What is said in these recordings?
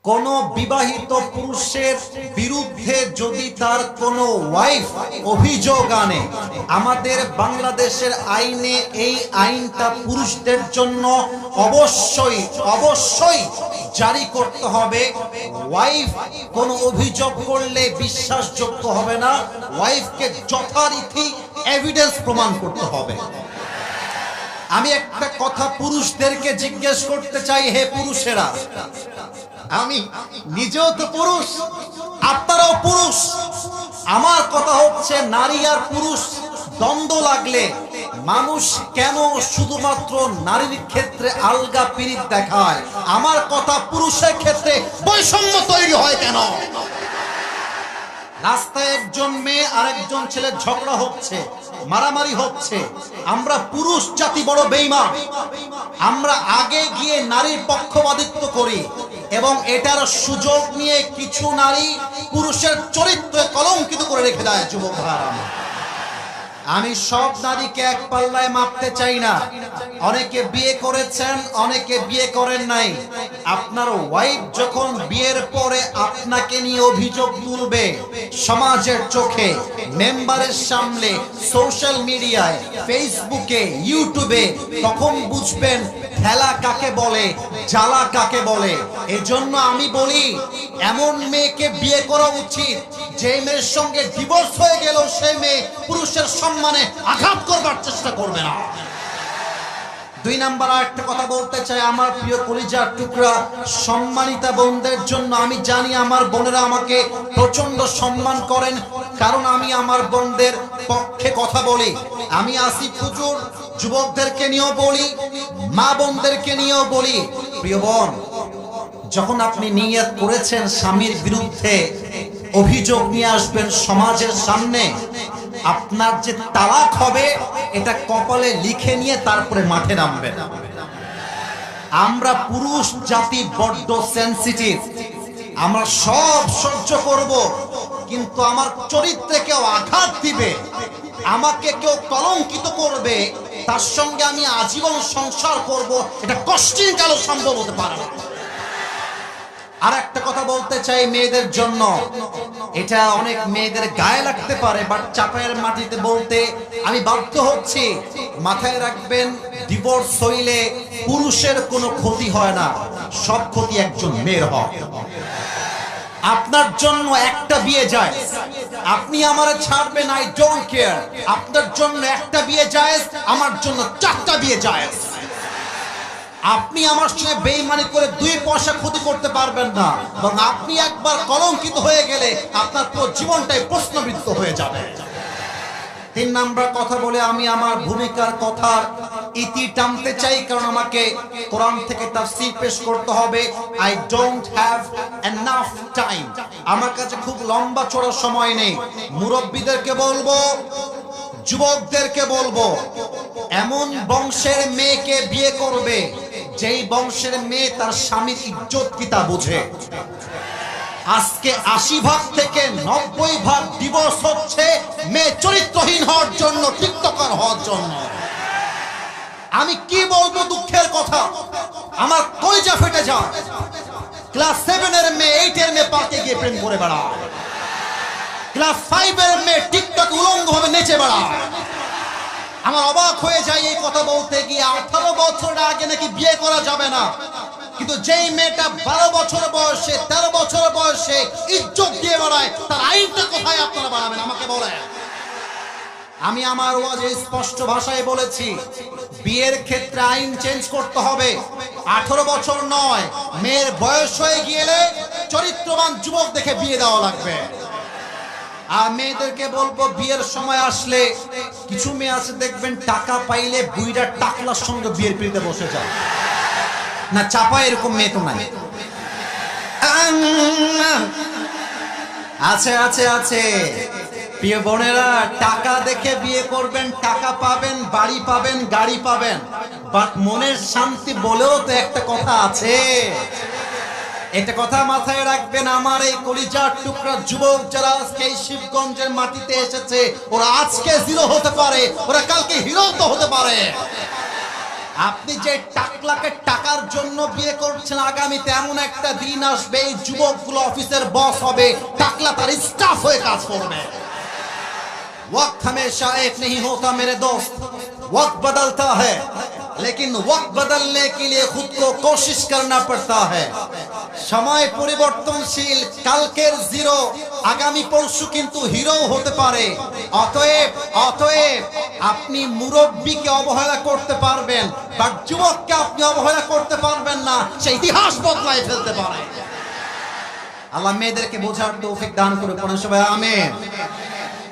কোন বিবাহিত পুরুষের বিরুদ্ধে যদি তার কোনো ওয়াইফ অভিযোগ আনে, আমাদের বাংলাদেশের আইনে এই আইনটা পুরুষদের জন্য অবশ্যই অবশ্যই জারি করতে হবে। ওয়াইফ কোনো অভিযোগ করলে বিশ্বাসযোগ্য হবে না, ওয়াইফকে যথারীতি এভিডেন্স প্রমাণ করতে হবে। আমি একটা কথা পুরুষদেরকে জিজ্ঞেস করতে চাই, হে পুরুষেরা, আমি নিজেও তো পুরুষ, আপনারাও পুরুষ। আমার কথা হচ্ছে, নারী আর পুরুষ দ্বন্দ্ব লাগলে মানুষ কেন শুধুমাত্র নারীর ক্ষেত্রে আলগা পিরিত দেখায়? আমার কথা, পুরুষের ক্ষেত্রে বৈষম্য তৈরি হয় কেন? রাস্তায় একজন মেয়ে আরেকজন ছেলে ঝগড়া হচ্ছে, মারামারি হচ্ছে, আমরা পুরুষ জাতি বড় বেঈমান। আমরা আগে গিয়ে নারীর পক্ষপাতিত্ব করি এবং এটার সুযোগ নিয়ে কিছু নারী পুরুষের চরিত্রে কলঙ্কিত করে রেখে দেয়। যুবক ভাইরা, আমি সব নারীকে এক পাল্লায় মাপতে চাই না। অনেকে বিয়ে করেছেন, অনেকে বিয়ে করেন নাই। আপনার ওয়াইফ যখন বিয়ের পরে আপনাকে নিয়ে অভিযোগ তুলবে সমাজের চোখে, মেম্বারের সামনে, সোশ্যাল মিডিয়ায়, ফেসবুকে, ইউটিউবে, তখন বুঝবেন খেলা কাকে বলে, জ্বালা কাকে বলে। এজন্য আমি বলি, এমন মেয়েকে বিয়ে করা উচিত যে মেয়ের সঙ্গে ডিভোর্স হয়ে গেল সেই মেয়ে পুরুষের সম্মানে আঘাত করবার চেষ্টা করবে না। দুই নাম্বার আরেকটা কথা বলতে চাই, আমার প্রিয় কলিজার টুকরা সম্মানিতা বোনদের জন্য। আমি জানি আমার বোনেরা আমাকে প্রচন্ড সম্মান করেন, কারণ আমি আমার বোনদের পক্ষে কথা বলি। আমি আসিফ হুজুর যুবকদেরকে নিয়েও বলি, মা বোনদেরকে নিয়েও বলি, প্রিয় বোন, যখন আপনি নিয়ত করেছেন স্বামীর বিরুদ্ধে অভিযোগ নিয়ে আসবেন সমাজের সামনে, আপনার যে তালাক হবে এটা কপালে লিখে নিয়ে তারপরে মাঠে নামবেন। আমরা পুরুষ জাতি বড্ড সেনসিটিভ, আমরা সব সহ্য করব, কিন্তু আমার চরিত্রে কেউ আঘাত দিবে, আমাকে কেউ কলঙ্কিত করবে, তার সঙ্গে আমি আজীবন সংসার করব, এটা কষ্টিন কালো সম্ভব হতে পারে না। আর একটা কথা বলতে চাই মেয়েদের জন্য, এটা অনেক মেয়েদের গায়ে লাগতে পারে, বাট চাপায়ের মাটিতে বলতে আমি বাধ্য হচ্ছি। মাথায় রাখবেন, ডিভোর্স হইলে পুরুষের কোনো ক্ষতি হয় না, সব ক্ষতি একজন মেয়ের হয়। আপনার জন্য একটা বিয়ে যায়, আপনি আমারে ছাড়বেন, আই ডোন্ট কেয়ার। আপনার জন্য একটা বিয়ে যায়, আমার জন্য 4টা বিয়ে যায়। আপনি আমার সঙ্গে বেঈমানি করে 2 পয়সা ক্ষতি করতে পারবেন না, এবং আপনি একবার কলঙ্কিত হয়ে গেলে আপনার পুরো জীবনটাই প্রশ্নবিদ্ধ হয়ে যাবে। 3 নাম্বার কথা বলে আমি আমার ভূমিকার কথার ইতি টানতে চাই, কারণ আমাকে কোরআন থেকে তাফসীর পেশ করতে হবে। I don't have enough time, আমার কাছে খুব লম্বা চড়া সময় নেই। মুরব্বীদেরকে বলবো, যুবকদেরকে বলবো, এমন বংশের মেয়েকে বিয়ে করবে যেই বংশের মেয়ে তার স্বামীর ইজ্জত কি তা বুঝে। আজকে 80% থেকে 90% ডিভোর্স হচ্ছে মেয়ে চরিত্রহীন হওয়ার জন্য, টিকটকার হওয়ার জন্য। আমি কি বলবো, দুঃখের কথা, আমার কলিজা ফেটে যায়। ক্লাস 7 এর মেয়ে 8 এর মেয়ে পার্কে গিয়ে প্রেম করে বেড়ায়, ক্লাস 5 এর মেয়ে টিকটক উলঙ্গ ভাবে নেচে বেড়ায়। আমার অবাক হয়ে যায় এই কথা বলতে গিয়ে। 18 বছর আগে নাকি বিয়ে করা যাবে না, কিন্তু যেই মেয়েটা 12 বছর বয়সে, 13 বছর বয়সে ইজ্জত দিয়ে বেড়ায়, তার আইনটা কোথায় আপনারা বানাবেন আমাকে বলেন। আমি আমার ওয়াজে স্পষ্ট ভাষায় বলেছি, বিয়ের ক্ষেত্রে আইন চেঞ্জ করতে হবে। 18 বছর নয়, মেয়ের বয়স হয়ে গেলে চরিত্রবান যুবক দেখে বিয়ে দেওয়া লাগবে। আর মেয়েদেরকে বলবো, বিয়ের সময় আসলে কিছু মেয়ে আছে দেখবেন টাকা পাইলে বুইড়া টাকলার সঙ্গে বিয়ের পিড়িতে বসে যায় না। চাপা এরকম মেয়ে তো নাই, আছে আছে আছে। প্রিয় বোনেরা, টাকা দেখে বিয়ে করবেন, টাকা পাবেন, বাড়ি পাবেন, গাড়ি পাবেন, বাট মনের শান্তি বলেও তো একটা কথা আছে। এটা কথা মাথায় রাখবেন। আমার এই কলিজার টুকরা যুবক যারা আজকে এই শিবগঞ্জের মাটিতে এসেছে, ওরা আজকে জিরো হতে পারে, ওরা কালকে হিরো তো হতে পারে। আপনি যে টাকলাকে টাকার জন্য বিয়ে করছেন, আগামীতে এমন একটা দিন আসবে এই যুবকগুলো অফিসের বস হবে, টাকলা তার স্টাফ হয়ে কাজ করবে। वक्त हमेशा एक नहीं होता मेरे दोस्त, वक्त बदलता है, लेकिन वक्त बदलने के लिए खुद को कोशिश करना पड़ता है। समय পরিবর্তনশীল, কালকের জিরো আগামী পরশু কিন্তু হিরো হতে পারে। অতএব আপনি মুরব্বীকে অবহেলা করতে পারবেন, বাট যুবককে আপনি অবহেলা করতে পারবেন না, সে ইতিহাস বদলায় ফেলতে পারে। আল্লাহ মেয়েদেরকে বোঝার তৌফিক দান করে পড়েন সবাই আমিন।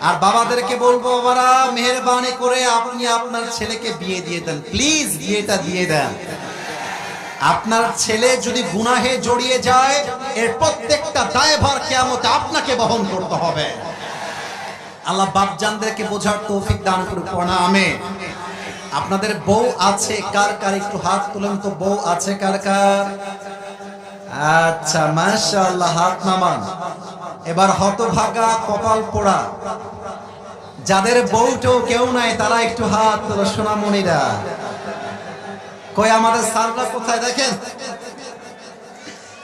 আর বাবাদেরকে বলবো, বাবারা মেহেরবানি করে আপনি আপনার ছেলেকে বিয়ে দিয়ে দেন, প্লিজ বিয়েটা দিয়ে দেন। আপনার ছেলে যদি গুনাহে জড়িয়ে যায়, এর প্রত্যেকটা দায়ভার কিয়ামতে আপনাকে বহন করতে হবে। আল্লাহ বাপজানদেরকে বোঝার তৌফিক দান করুন পড়া আমিন। আপনাদের বউ আছে কার কার, একটু হাত তুলেন তো। বউ আছে কার কার? আচ্ছা মাশাআল্লাহ, হাত নামান। এবার হতভাগা কপাল পোড়া যাদের বউটাও কেউ নাই, তারা একটু হাত তোলো। সোনামণিরা কই? আমাদের সাররা কোথায়? দেখেন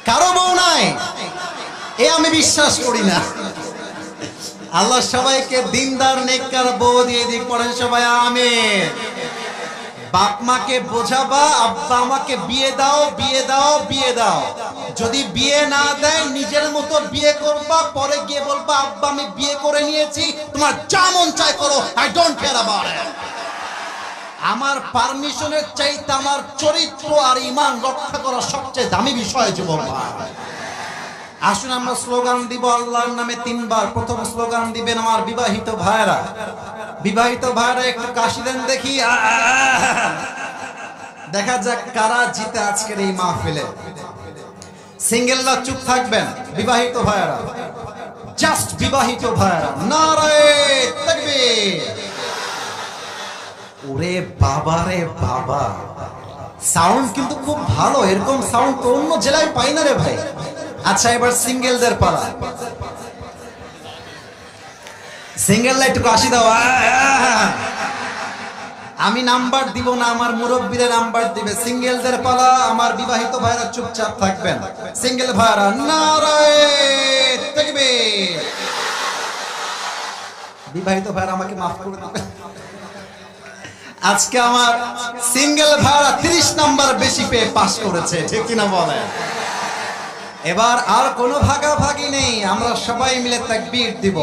কারো বউ নাই, এ আমি বিশ্বাস করি না। আল্লাহ সবাইকে দিনদার নেককার বউ দিয়ে দিক, পড়েন সবাই আমিন। বাপ মাকে বোঝাবা, আব্বা আমাকে বিয়ে দাও, বিয়ে দাও, বিয়ে দাও। যদি বিয়ে না দেয় নিজের মতো বিয়ে করবা, পরে গিয়ে বলবা আব্বা আমি বিয়ে করে নিয়েছি, তোমার যা মন চায় করো, I don't care about it. আমার পারমিশনের চাইতে আমার চরিত্র আর ঈমান রক্ষা করা সবচেয়ে দামি বিষয় যুবক। আসুন আমরা স্লোগান দিব আল্লাহর নামে 3 বার। প্রথম স্লোগান দিবেন আমার বিবাহিত ভাইরা। বিবাহিত ভাইরা একটু কাশি দেন দেখি। দেখা যাক কারা জিতে আজকের এই মাহফিলে। সিঙ্গেলরা চুপ থাকবেন। বিবাহিত ভাইরা, জাস্ট বিবাহিত ভাইরা, নারায়ে তাকবীর। ওরে বাবা রে বাবা, সাউন্ড কিন্তু খুব ভালো। এরকম সাউন্ড তো অন্য জেলায় পাই না রে ভাই। আচ্ছা এবার সিঙ্গেলদের পালা। সিঙ্গেলরা একটু কাশি দাও। আমি নাম্বার দিব না, আমার মুরব্বীরা নাম্বার দিবে। সিঙ্গেলদের পালা, আমার বিবাহিত ভাইরা চুপচাপ থাকবেন। সিঙ্গেল ভাইরা নারায়ে তাকবীর। বিবাহিত ভাইরা আমাকে মাফ করে দিবেন। আজকে আমার সিঙ্গেল ভাইরা 30 নাম্বার বেশি পেয়ে পাস করেছে, ঠিক কিনা বলেন? এবার আর কোনো ভাগাভাগি নেই, আমরা সবাই মিলে তাকবীর দিব।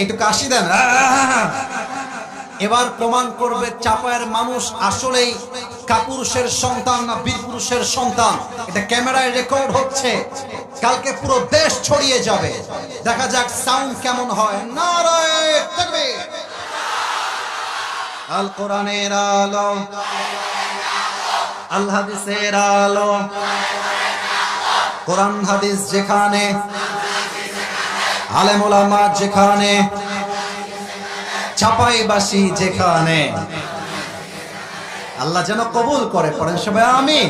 একটু কাশি দেন। এবার প্রমাণ করবে চাপায়ের মানুষ আসলেই কাপুরুষের সন্তান না বীর পুরুষের সন্তান। এটা ক্যামেরায় রেকর্ড হচ্ছে, কালকে পুরো দেশ ছড়িয়ে যাবে। দেখা যাক সাউন্ড কেমন হয়। নারায়ে তাকবীর। আল কোরআনের আলো, আল হাদিসের আলো। কোরআন হাদিস যেখানে, আলেম ওলামা যেখানে, চাপাইবাসী যেখানে, আল্লাহ যেন কবুল করে। পড়েন সবাই আমিন।